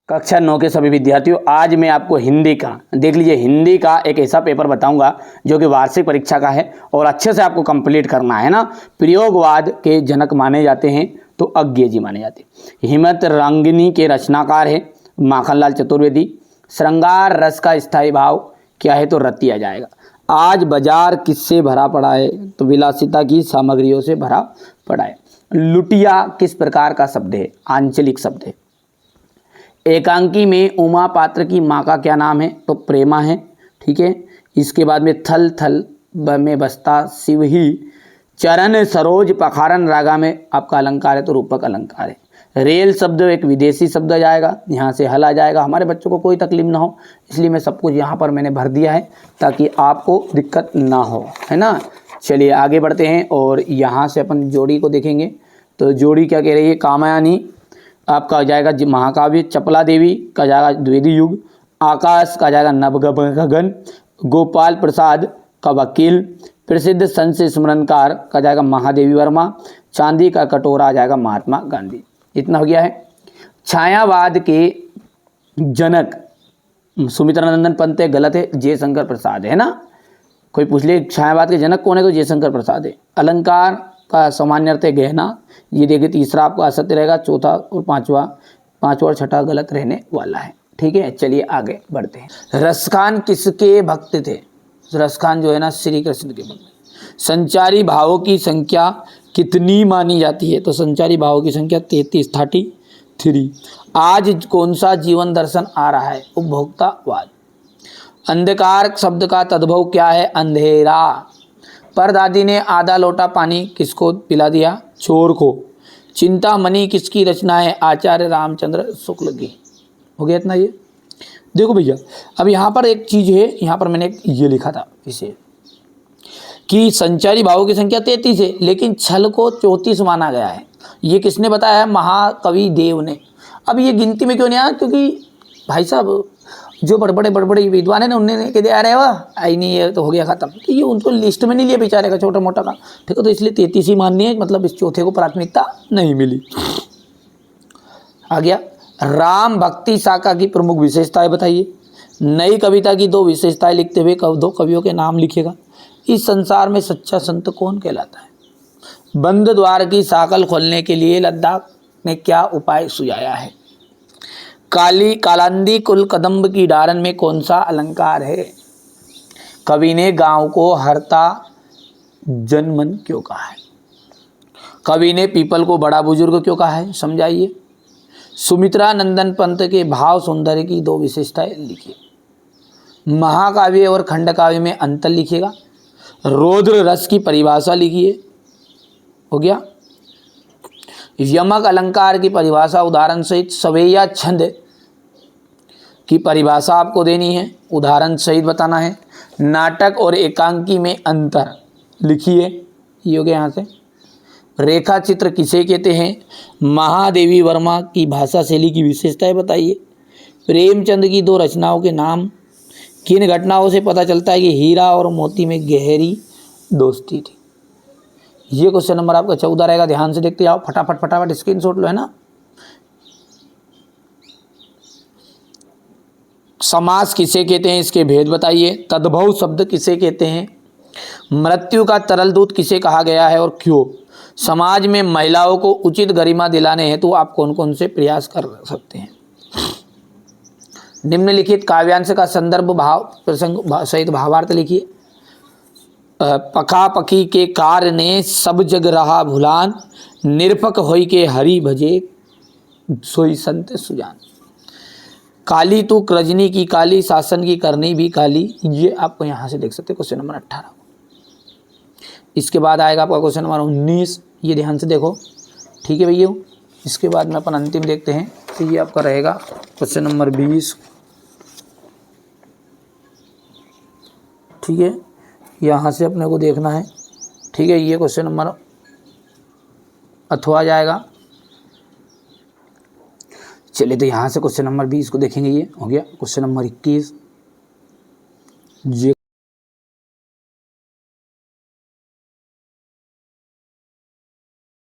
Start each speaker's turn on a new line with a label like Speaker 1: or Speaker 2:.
Speaker 1: कक्षा 9 के सभी विद्यार्थियों, आज मैं आपको हिंदी का देख लीजिए, हिंदी का एक ऐसा पेपर बताऊंगा जो कि वार्षिक परीक्षा का है और अच्छे से आपको कंप्लीट करना है ना। प्रयोगवाद के जनक माने जाते हैं तो अज्ञे जी माने जाते हैं। हिम्मत रंगिनी के रचनाकार है माखनलाल चतुर्वेदी। श्रृंगार रस का स्थायी भाव क्या है तो रतिया जाएगा। आज बाजार किससे भरा पड़ा है तो विलासिता की सामग्रियों से भरा पड़ा है। लुटिया किस प्रकार का शब्द है, आंचलिक शब्द है। एकांकी में उमा पात्र की माँ का क्या नाम है तो प्रेमा है, ठीक है। इसके बाद में थल थल में बसता शिव ही। चरण सरोज पखारन रागा में आपका अलंकार है तो रूपक अलंकार है। रेल शब्द एक विदेशी शब्द आ जाएगा, यहाँ से हल आ जाएगा। हमारे बच्चों को कोई तकलीफ ना हो इसलिए मैं सब कुछ यहाँ पर मैंने भर दिया है ताकि आपको दिक्कत ना हो, है ना। चलिए आगे बढ़ते हैं और यहाँ से अपन जोड़ी को देखेंगे। तो जोड़ी क्या कह रही है, कामयानी आपका हो जाएगा महाकाव्य। चपला देवी का जाएगा द्विवेदी युग। आकाश का जाएगा नवगगन। गोपाल प्रसाद का वकील। प्रसिद्ध संत स्मरणकार का जाएगा महादेवी वर्मा। चांदी का कटोरा आ जाएगा महात्मा गांधी। इतना हो गया है। छायावाद के जनक सुमित्रानंदन पंत है, गलत है, जयशंकर प्रसाद है ना। कोई पूछ ले छायावाद के जनक कौन है तो जयशंकर प्रसाद है। अलंकार का सामान्य अर्थ है गहना, ये देखिए तीसरा आपका असत्य रहेगा। चौथा और पांचवा और छठा गलत रहने वाला है, ठीक है। चलिए आगे बढ़ते हैं। रसखान किसके भक्त थे? रसखान जो है ना श्री कृष्ण के भक्त। संचारी भावों की संख्या कितनी मानी जाती है तो संचारी भावों की संख्या 33। आज कौन सा जीवन दर्शन आ रहा है, उपभोक्तावाद। अंधकार शब्द का तद्भव क्या है, अंधेरा। परदादी ने आधा लोटा पानी किसको पिला दिया, चोर को। चिंतामणि किसकी रचना है, आचार्य रामचंद्र शुक्ल की। हो गया इतना। ये देखो भैया, अब यहाँ पर एक चीज है, यहाँ पर मैंने ये लिखा था इसे कि संचारी भावों की संख्या 33 है लेकिन छल को 34 माना गया है। ये किसने बताया है, महाकवि देव ने। अब ये गिनती में क्यों नहीं आया, क्योंकि भाई साहब जो बड़े विद्वान है ना उन्होंने कह दिया अरे वाह आई नहीं ये तो हो गया खत्म, तो ये उनको लिस्ट में नहीं लिया बेचारे का छोटा मोटा का, ठीक है। तो इसलिए 33 ही माननी है, मतलब इस चौथे को प्राथमिकता नहीं मिली। आ गया। राम भक्ति शाखा की प्रमुख विशेषताएं बताइए। नई कविता की 2 विशेषताएं लिखते हुए 2 कवियों के नाम लिखेगा। इस संसार में सच्चा संत कौन कहलाता है। बंद द्वार की साकल खोलने के लिए लद्दाख ने क्या उपाय सुझाया है। कालांदी कुल कदम्ब की डारन में कौन सा अलंकार है। कवि ने गांव को हरता जनमन क्यों कहा है। कवि ने पीपल को बड़ा बुजुर्ग क्यों कहा है, समझाइए। सुमित्रा नंदन पंत के भाव सौंदर्य की 2 विशेषताएं लिखिए। महाकाव्य और खंडकाव्य में अंतर लिखिएगा। रौद्र रस की परिभाषा लिखिए। हो गया। यमक अलंकार की परिभाषा उदाहरण सहित। सवैया छंद की परिभाषा आपको देनी है, उदाहरण सहित बताना है। नाटक और एकांकी में अंतर लिखिए। ये हो गया यहाँ से। रेखा चित्र किसे कहते हैं। महादेवी वर्मा की भाषा शैली की विशेषताएं बताइए। प्रेमचंद की 2 रचनाओं के नाम। किन घटनाओं से पता चलता है कि हीरा और मोती में गहरी दोस्ती थी। ये क्वेश्चन नंबर आपका 14 रहेगा, ध्यान से देखते जाओ, फटाफट स्क्रीनशॉट लो, है ना। समास किसे कहते हैं, इसके भेद बताइए। तद्भव शब्द किसे कहते हैं। मृत्यु का तरल दूत किसे कहा गया है और क्यों। समाज में महिलाओं को उचित गरिमा दिलाने हेतु आप कौन कौन से प्रयास कर सकते हैं। निम्नलिखित काव्यांश का संदर्भ भाव प्रसंग सहित भावार्थ लिखिए। पखा पखी के कार्य ने सब जग रहा भुलान। निरपक होई के हरि भजे सोई संत सुजान। काली तू रजनी की काली, शासन की करनी भी काली। ये आपको यहाँ से देख सकते हैं क्वेश्चन नंबर 18। इसके बाद आएगा आपका क्वेश्चन नंबर 19, ये ध्यान से देखो, ठीक है भैया। इसके बाद में अपन अंतिम देखते हैं, तो ये आपका रहेगा क्वेश्चन नंबर 20, ठीक है। यहाँ से अपने को देखना है, ठीक है। ये क्वेश्चन नंबर अथवा जाएगा। चलिए तो यहाँ से क्वेश्चन नंबर 20 को देखेंगे। ये हो गया क्वेश्चन नंबर 21। ये